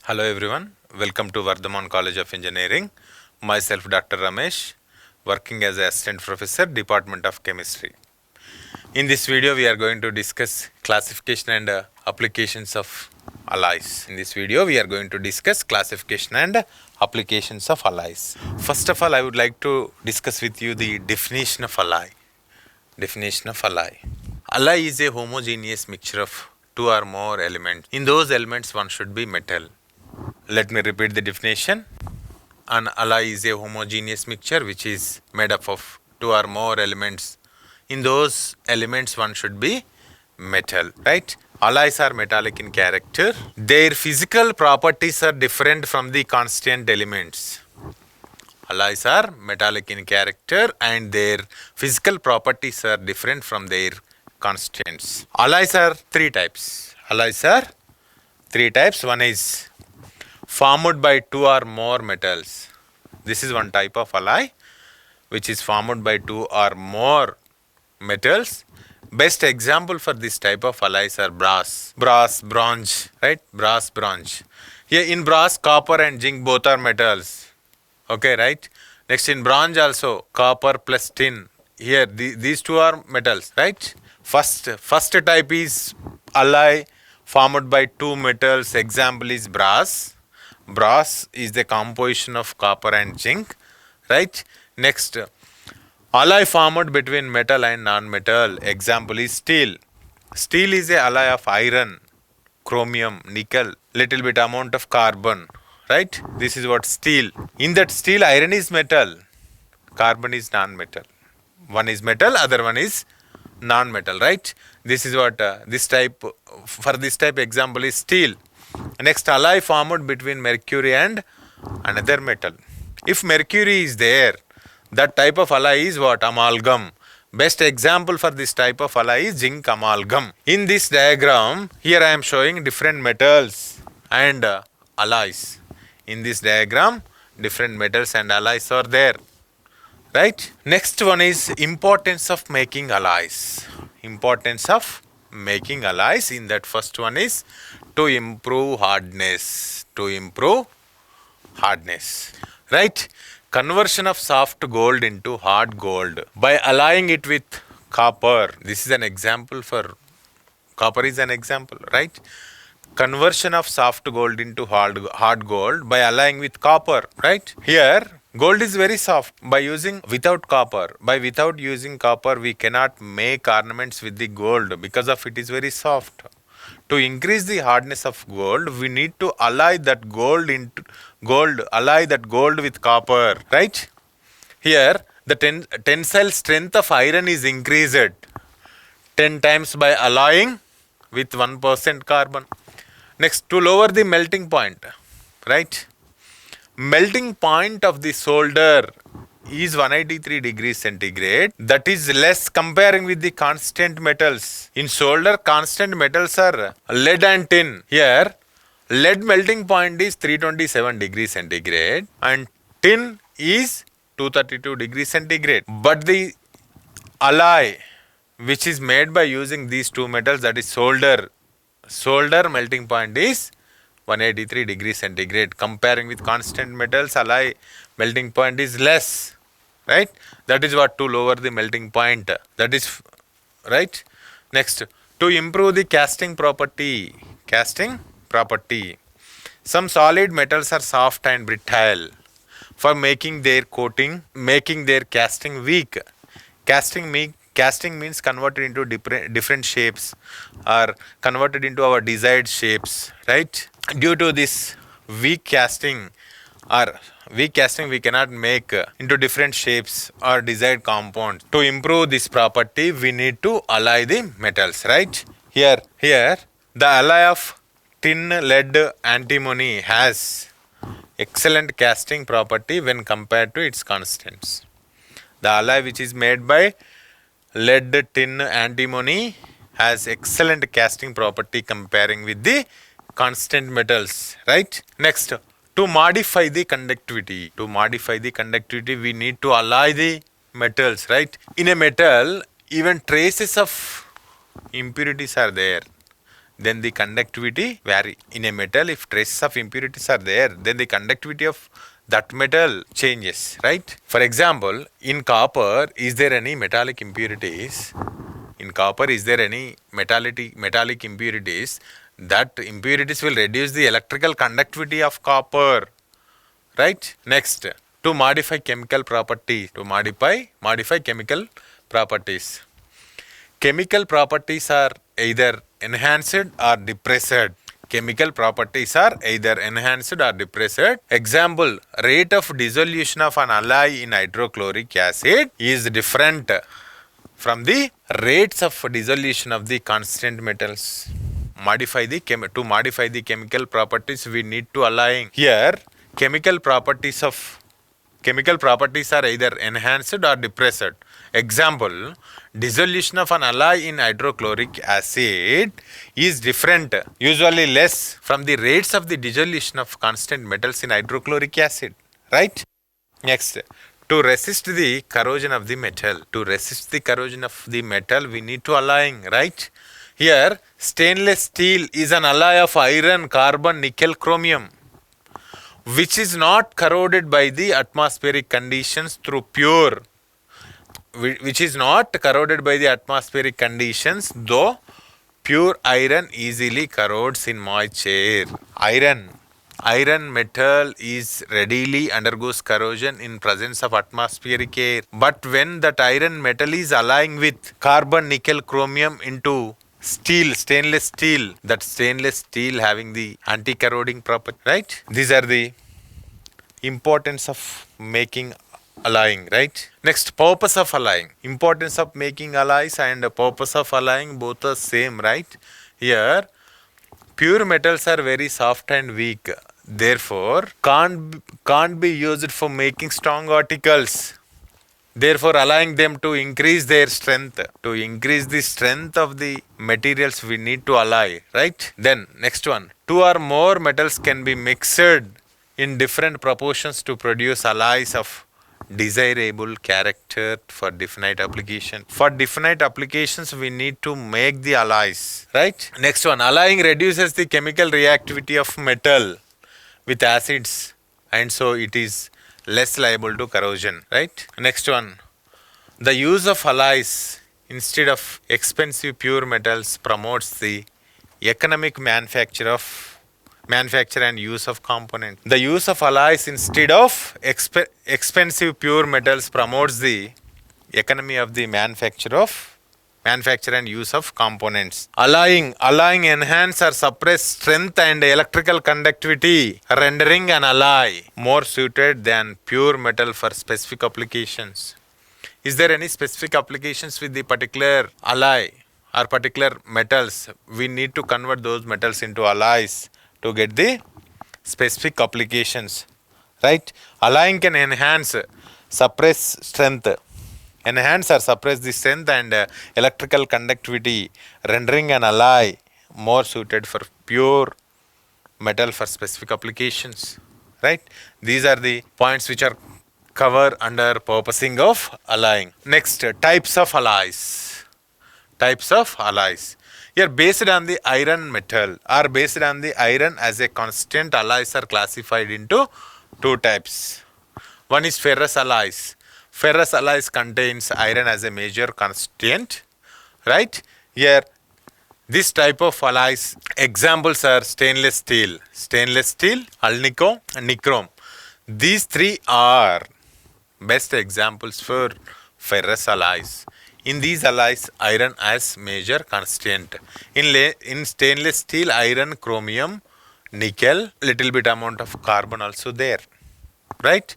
Hello everyone, welcome to Vardhaman College of Engineering. Myself Dr. Ramesh, working as Assistant Professor, Department of Chemistry. In this video, we are going to discuss classification and applications of alloys. In this video, we are going to discuss classification and applications of alloys. First of all, I would like to discuss with you the definition of alloy. Definition of alloy. Alloy is a homogeneous mixture of two or more elements. In those elements, one should be metal. Let me repeat the definition. An alloy is a homogeneous mixture which is made up of two or more elements. In those elements, one should be metal, right? Alloys are metallic in character. Their physical properties are different from the constant elements. Alloys are metallic in character and their physical properties are different from their constants. Alloys are three types. Alloys are three types. One is formed by two or more metals. This is one type of alloy which is formed by two or more metals. Best example for this type of alloys are brass, bronze, right? Brass, bronze. Here in brass, copper and zinc both are metals. Okay, right? Next in bronze also, copper plus tin. Here, these two are metals, right? First type is alloy formed by two metals. Example is brass. Brass is the composition of copper and zinc, right? Next, alloy formed between metal and non-metal. Example is steel. Steel is a alloy of iron, chromium, nickel, little bit amount of carbon, right? This is what steel. In that steel, iron is metal, carbon is non-metal. One is metal, other one is non-metal, right? This is what this type example is steel. Next, alloy formed between mercury and another metal. If mercury is there, that type of alloy is what? Amalgam. Best example for this type of alloy is zinc amalgam. In this diagram, here I am showing different metals and alloys. In this diagram, different metals and alloys are there, right? Next one is importance of making alloys. Importance of making alloys. In that first one is to improve hardness. To improve hardness, right? Conversion of soft gold into hard gold by alloying it with copper. This is an example for copper is an example, right? Conversion of soft gold into hard gold by alloying with copper, right? Here gold is very soft by using without using copper we cannot make ornaments with the gold because of it is very soft. To increase the hardness of gold, we need to alloy that gold with copper, right? Here, the tensile strength of iron is increased 10 times by alloying with 1% carbon. Next, to lower the melting point, right? Melting point of the solder is 183 degrees centigrade. That is less comparing with the constant metals. In solder, constant metals are lead and tin. Here, lead melting point is 327 degrees centigrade and tin is 232 degrees centigrade. But the alloy which is made by using these two metals, that is solder melting point is 183 degrees centigrade. Comparing with constant metals, alloy melting point is less, right? That is what, to lower the melting point. That is right. Next, to improve the casting property. Casting property. Some solid metals are soft and brittle for making their casting weak. Casting means converted into different shapes or converted into our desired shapes, right? Due to this weak casting, we cannot make into different shapes or desired compounds. To improve this property, we need to alloy the metals, right? Here, the alloy of tin, lead, antimony has excellent casting property when compared to its constants. The alloy which is made by lead, tin, antimony has excellent casting property comparing with the constant metals, right? Next, to modify the conductivity. We need to alloy the metals, right? In a metal, even traces of impurities are there. then the conductivity vary. In a metal, if traces of impurities are there, then the conductivity of that metal changes, right? For example, in copper, is there any metallic impurities? In copper, is there any metallic impurities? That impurities will reduce the electrical conductivity of copper, right? Next, to modify chemical property, modify chemical properties. Chemical properties are either enhanced or depressed. Chemical properties are either enhanced or depressed. Example, rate of dissolution of an alloy in hydrochloric acid is different from the rates of dissolution of the constant metals. To modify the chemical properties, we need to alloying. Here, chemical properties are either enhanced or depressed. Example, dissolution of an alloy in hydrochloric acid is different, usually less, from the rates of the dissolution of constant metals in hydrochloric acid, right? Next, to resist the corrosion of the metal. To resist the corrosion of the metal, we need to alloying, right? Here, stainless steel is an alloy of iron, carbon, nickel, chromium, which is not corroded by the atmospheric conditions through pure, though pure iron easily corrodes in moisture. Iron metal is readily undergoes corrosion in presence of atmospheric air. But when that iron metal is allying with carbon, nickel, chromium into stainless steel, that stainless steel having the anti-corroding property, right? These are the importance of making alloying, right? Next, purpose of alloying. Importance of making alloys and purpose of alloying both are same, right? Here, pure metals are very soft and weak. Therefore, can't be used for making strong articles. Therefore, allowing them to increase their strength. To increase the strength of the materials, we need to alloy, right? Then, next one. Two or more metals can be mixed in different proportions to produce alloys of desirable character for definite application. For definite applications, we need to make the alloys, right? Next one. Alloying reduces the chemical reactivity of metal with acids, and so it is less liable to corrosion, right? Next one, the use of alloys instead of expensive pure metals promotes the economic manufacture and use of components. The use of alloys instead of expensive pure metals promotes the economy of the manufacture and use of components. Alloying enhance or suppress strength and electrical conductivity, rendering an alloy more suited than pure metal for specific applications. Is there any specific applications with the particular alloy or particular metals? We need to convert those metals into alloys to get the specific applications, right? Alloying can enhance or suppress the strength and electrical conductivity, rendering an alloy more suited for pure metal for specific applications, right? These are the points which are covered under purposing of alloying. Next, types of alloys. Here, based on the iron metal or based on the iron as a constant, alloys are classified into two types. One is ferrous alloys. Ferrous alloys contains iron as a major constant, right? Here, this type of alloys, examples are stainless steel, alnico, and nichrome. These three are best examples for ferrous alloys. In these alloys, iron as major constant. In stainless steel, iron, chromium, nickel, little bit amount of carbon also there, right?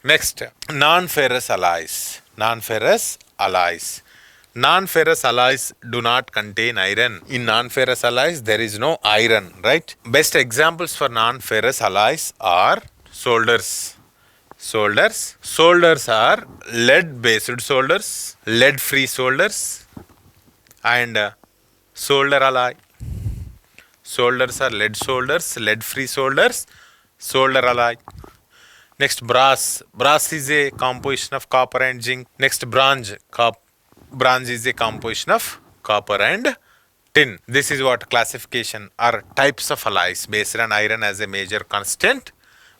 Next, non-ferrous alloys. Non-ferrous alloys do not contain iron. In non-ferrous alloys, there is no iron, right? Best examples for non-ferrous alloys are solders. Solders are lead-based solders, lead-free solders, and solder alloy. Solders are lead solders, lead-free solders, solder alloy. Next, brass. Brass is a composition of copper and zinc. Next, bronze. Bronze is a composition of copper and tin. This is what classification or types of alloys based on iron as a major constant.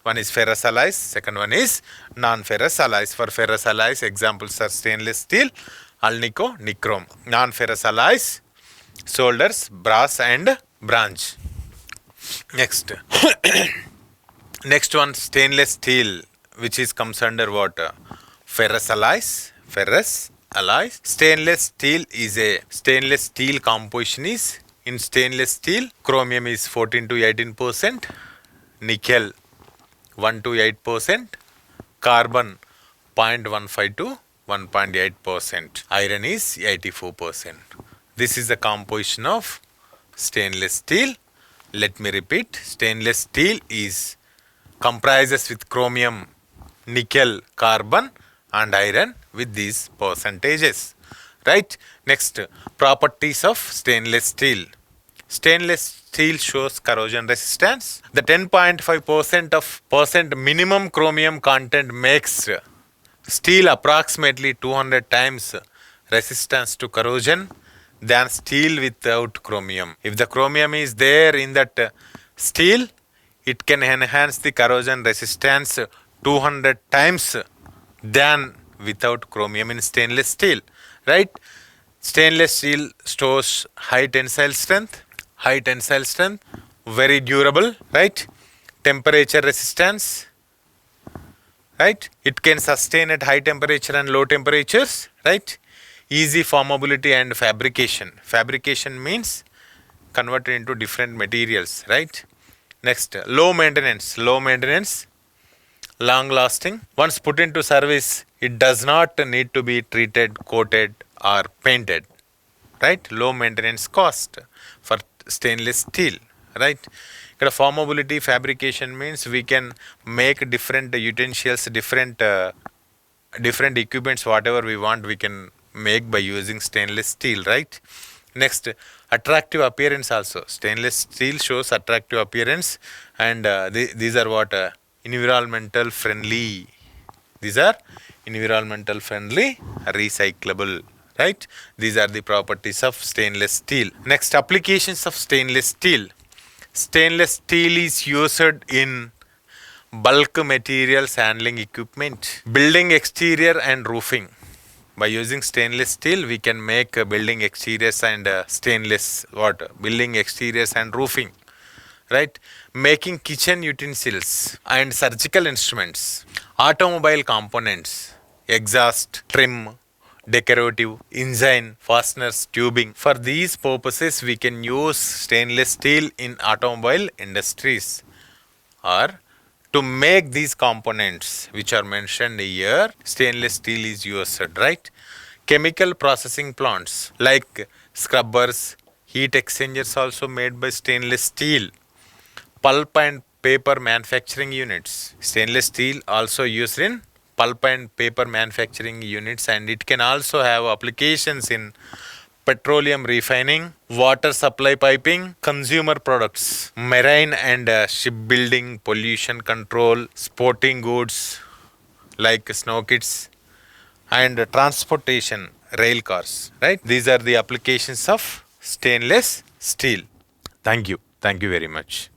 One is ferrous alloys, second one is non-ferrous alloys. For ferrous alloys, examples are stainless steel, alnico, nichrome. Non-ferrous alloys, solders, brass and bronze. Next. Next one, stainless steel, which is comes under what? Ferrous alloys. Ferrous alloys. Stainless steel is a stainless steel composition is in stainless steel. Chromium is 14 to 18%. Nickel 1 to 8%. Carbon 0.15 to 1.8%. Iron is 84%. This is the composition of stainless steel. Let me repeat. Stainless steel is comprises with chromium, nickel, carbon and iron with these percentages. Right? Next, properties of stainless steel. Stainless steel shows corrosion resistance. The 10.5% of minimum chromium content makes steel approximately 200 times resistance to corrosion than steel without chromium. If the chromium is there in that steel, it can enhance the corrosion resistance 200 times than without chromium in stainless steel. Right? Stainless steel stores high tensile strength, very durable, right? Temperature resistance, right? It can sustain at high temperature and low temperatures, right? Easy formability and fabrication. Fabrication means converted into different materials, right? Next, low maintenance, long lasting. Once put into service, it does not need to be treated, coated or painted, right? Low maintenance cost for stainless steel, right? Here formability, fabrication means we can make different utensils, different equipments, whatever we want, we can make by using stainless steel, right? Next, attractive appearance also. Stainless steel shows attractive appearance and these are what? Environmental friendly. These are environmental friendly, recyclable. Right? These are the properties of stainless steel. Next, applications of stainless steel. Stainless steel is used in bulk materials handling equipment, building exterior and roofing. By using stainless steel, we can make building exteriors and building exteriors and roofing. Right? Making kitchen utensils and surgical instruments, automobile components, exhaust, trim, decorative, engine, fasteners, tubing. For these purposes, we can use stainless steel in automobile industries. Or to make these components which are mentioned here, stainless steel is used, right? Chemical processing plants like scrubbers, heat exchangers also made by stainless steel. Pulp and paper manufacturing units. Stainless steel also used in pulp and paper manufacturing units, and it can also have applications in petroleum refining, water supply piping, consumer products, marine and shipbuilding, pollution control, sporting goods like snow kits, and transportation, rail cars, right? These are the applications of stainless steel. Thank you. Thank you very much.